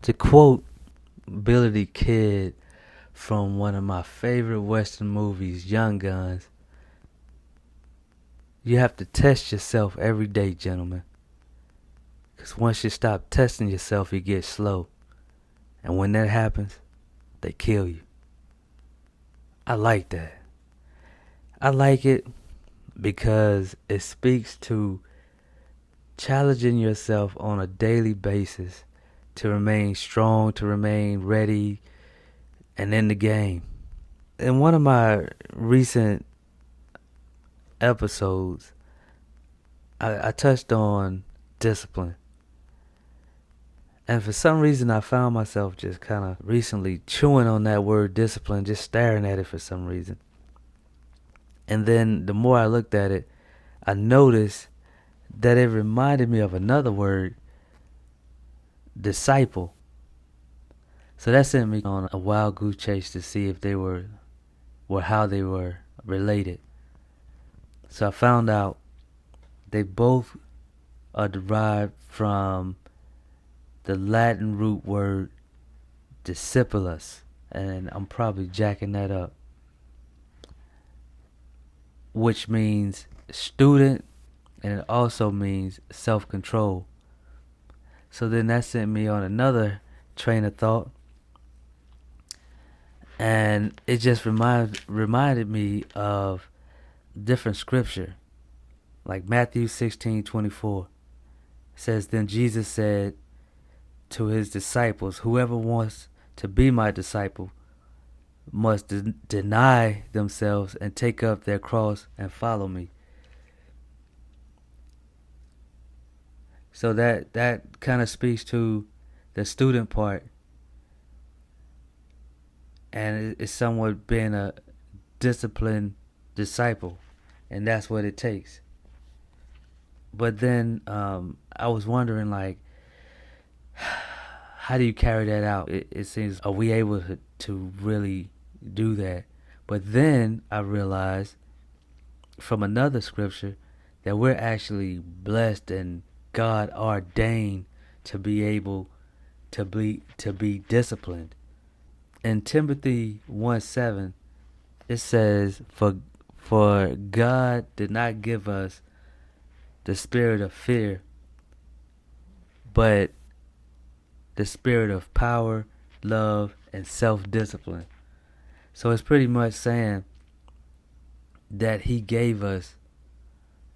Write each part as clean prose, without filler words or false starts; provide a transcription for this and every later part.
To quote Billy the Kid from one of my favorite Western movies, Young Guns, you have to test yourself every day, gentlemen. Because once you stop testing yourself, you get slow. And when that happens, they kill you. I like that. I like it because it speaks to challenging yourself on a daily basis to remain strong, to remain ready, and in the game. In one of my recent episodes, I touched on discipline. And for some reason, I found myself just kind of recently chewing on that word discipline, just staring at it for some reason. And then the more I looked at it, I noticed that it reminded me of another word, disciple. So that sent me on a wild goose chase to see if they were how they were related. So I found out they both are derived from the Latin root word discipulus, and I'm probably jacking that up, which means student, and it also means self-control. So then that sent me on another train of thought, and it just reminded me of different scripture, like Matthew 16:24 says, "Then Jesus said to his disciples, whoever wants to be my disciple must deny themselves and take up their cross and follow me." So that kind of speaks to the student part, and it's somewhat being a disciplined disciple, and that's what it takes. But then I was wondering, like, how do you carry that out? It seems, are we able to really do that? But then I realized from another scripture that we're actually blessed and God ordained to be able to be disciplined. In Timothy 1:7, it says, For God did not give us the spirit of fear, but the spirit of power, love, and self-discipline. So it's pretty much saying that he gave us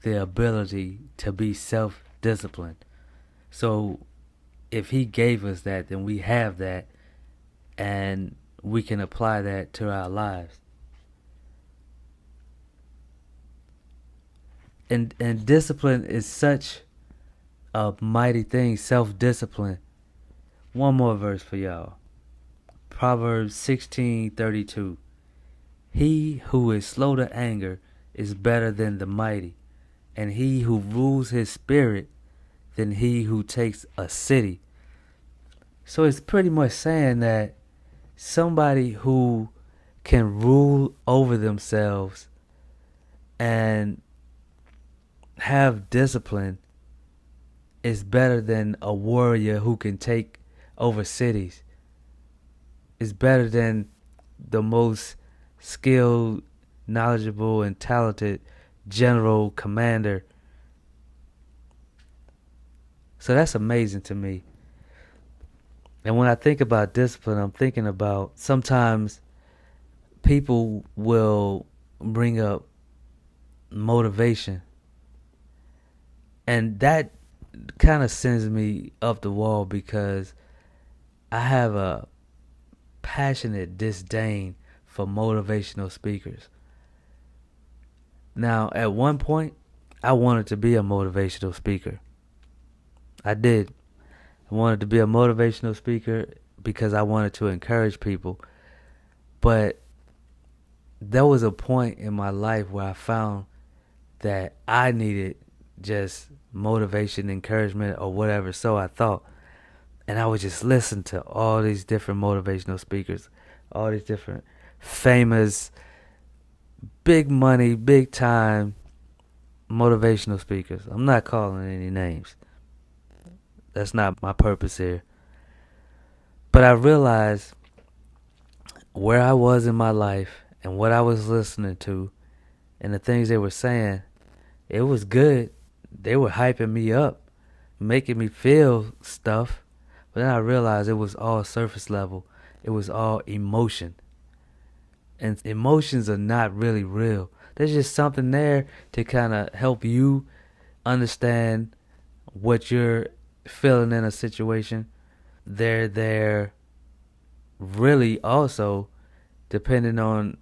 the ability to be self-disciplined. So if he gave us that, then we have that, and we can apply that to our lives. And discipline is such a mighty thing, self-discipline. One more verse for y'all. Proverbs 16:32. He who is slow to anger is better than the mighty, and he who rules his spirit than he who takes a city. So it's pretty much saying that somebody who can rule over themselves and have discipline is better than a warrior who can take over cities. Is better than the most skilled, knowledgeable, and talented general commander. So that's amazing to me. And when I think about discipline, I'm thinking about sometimes people will bring up motivation, and that kind of sends me up the wall because I have a passionate disdain for motivational speakers. Now, at one point, I wanted to be a motivational speaker. I did. I wanted to be a motivational speaker because I wanted to encourage people. But there was a point in my life where I found that I needed just motivation, encouragement, or whatever, so I thought. And I would just listen to all these different motivational speakers, all these different famous, big money, big time motivational speakers. I'm not calling any names. That's not my purpose here. But I realized where I was in my life and what I was listening to and the things they were saying, it was good. They were hyping me up, making me feel stuff. But then I realized it was all surface level. It was all emotion. And emotions are not really real. There's just something there to kind of help you understand what you're feeling in a situation. They're there really also, depending on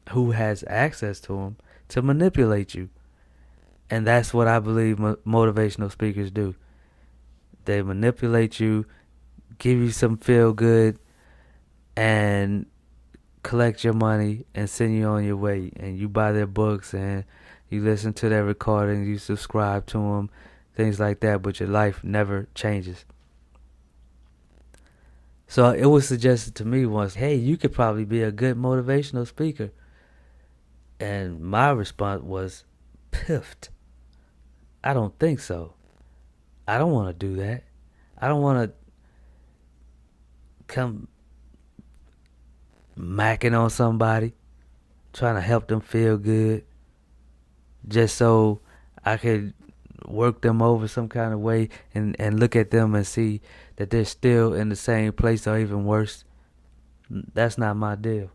who has access to them, to manipulate you. And that's what I believe motivational speakers do. They manipulate you, give you some feel good, and collect your money and send you on your way. And you buy their books and you listen to their recordings, you subscribe to them, things like that, but your life never changes. So it was suggested to me once, hey, you could probably be a good motivational speaker. And my response was, piffed. I don't think so. I don't want to do that. I don't want to come macking on somebody, trying to help them feel good, just so I could work them over some kind of way and look at them and see that they're still in the same place or even worse. That's not my deal.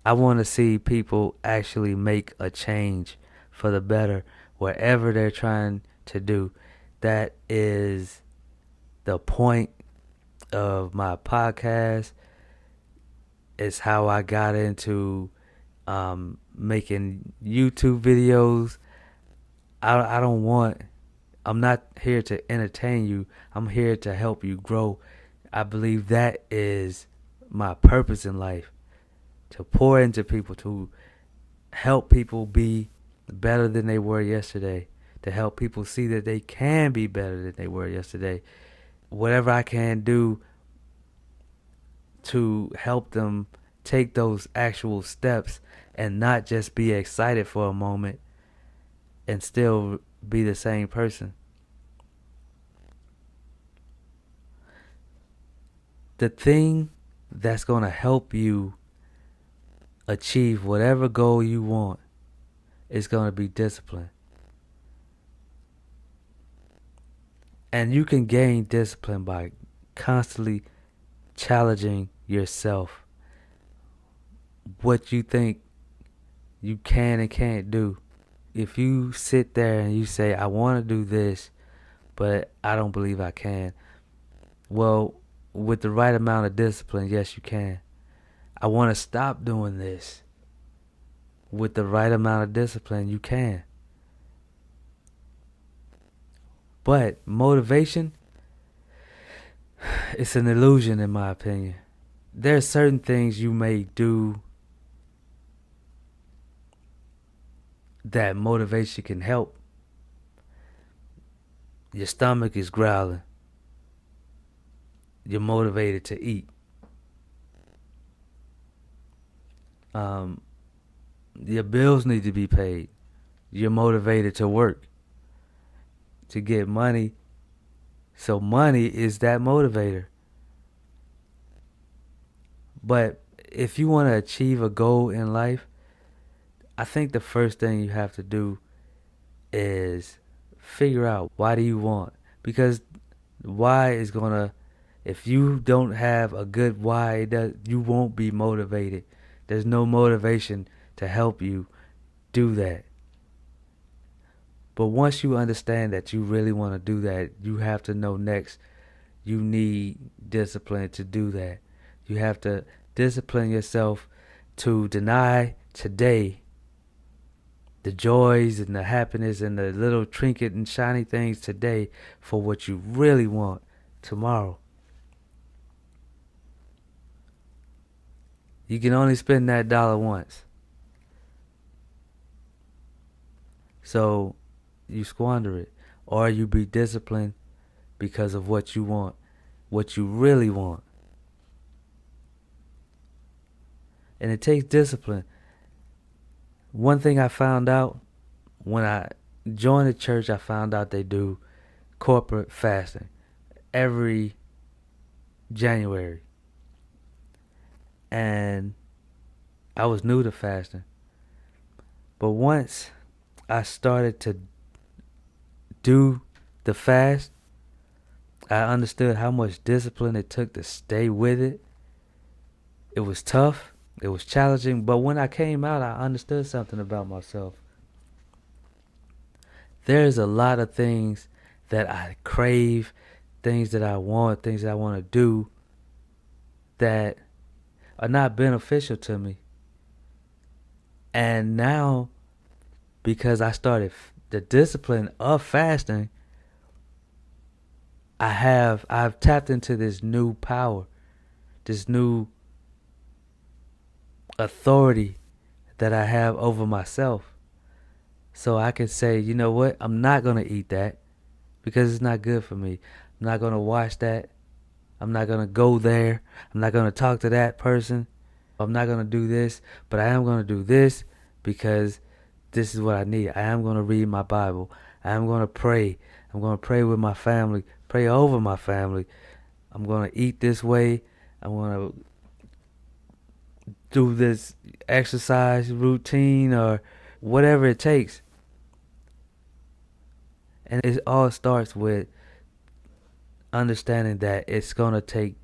I want to see people actually make a change for the better wherever they're trying to do. That is the point of my podcast. It's how I got into making YouTube videos. I'm not here to entertain you. I'm here to help you grow. I believe that is my purpose in life. To pour into people, to help people be better than they were yesterday, to help people see that they can be better than they were yesterday. Whatever I can do to help them take those actual steps and not just be excited for a moment and still be the same person. The thing that's going to help you achieve whatever goal you want is going to be discipline. And you can gain discipline by constantly challenging yourself. What you think you can and can't do. If you sit there and you say, I want to do this, but I don't believe I can. Well, with the right amount of discipline, yes, you can. I want to stop doing this. With the right amount of discipline, you can. But motivation, it's an illusion in my opinion. There are certain things you may do that motivation can help. Your stomach is growling. You're motivated to eat. Your bills need to be paid. You're motivated to work, to get money. So money is that motivator. But if you want to achieve a goal in life, I think the first thing you have to do is figure out, why do you want? Because why is going to, if you don't have a good why, you won't be motivated. There's no motivation to help you do that. But once you understand that you really want to do that, you have to know next, you need discipline to do that. You have to discipline yourself to deny today the joys and the happiness and the little trinket and shiny things today for what you really want tomorrow. You can only spend that dollar once. So you squander it. Or you be disciplined because of what you want, what you really want. And it takes discipline. One thing I found out when I joined the church, I found out they do corporate fasting every January. And I was new to fasting. But once I started to do the fast, I understood how much discipline it took to stay with it. It was tough. It was challenging. But when I came out, I understood something about myself. There's a lot of things that I crave, things that I want, things that I want to do that are not beneficial to me. And now, because I started the discipline of fasting, I've tapped into this new power, this new authority that I have over myself. So I can say, you know what, I'm not going to eat that because it's not good for me. I'm not going to watch that. I'm not going to go there. I'm not going to talk to that person. I'm not going to do this, but I am going to do this because this is what I need. I am going to read my Bible. I am going to pray. I'm going to pray with my family, pray over my family. I'm going to eat this way. I'm going to do this exercise routine or whatever it takes. And it all starts with understanding that it's going to take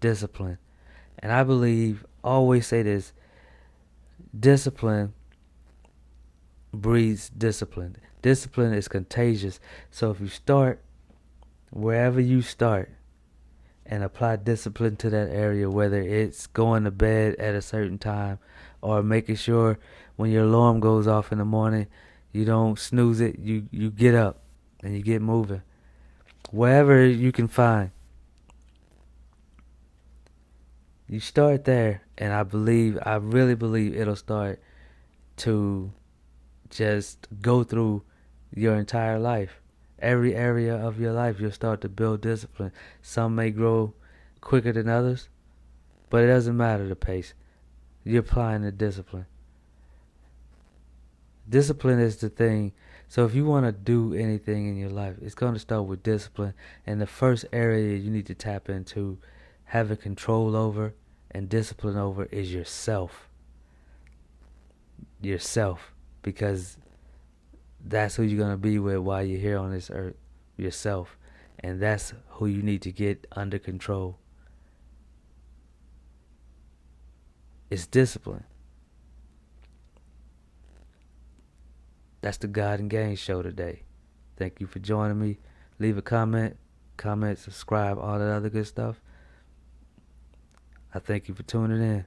discipline. And I always say this, discipline breeds discipline. Discipline is contagious. So if you start wherever you start and apply discipline to that area, whether it's going to bed at a certain time or making sure when your alarm goes off in the morning, you don't snooze it, you get up and you get moving. Wherever you can find. You start there, and I really believe it'll start to just go through your entire life. Every area of your life, you'll start to build discipline. Some may grow quicker than others, but it doesn't matter the pace. You're applying the discipline. Discipline is the thing. So if you want to do anything in your life, it's going to start with discipline. And the first area you need to tap into, having control over and discipline over, is yourself. Yourself. Because that's who you're going to be with while you're here on this earth. Yourself. And that's who you need to get under control. It's discipline. That's the God and Gainz show today. Thank you for joining me. Leave a comment, subscribe, all that other good stuff. I thank you for tuning in.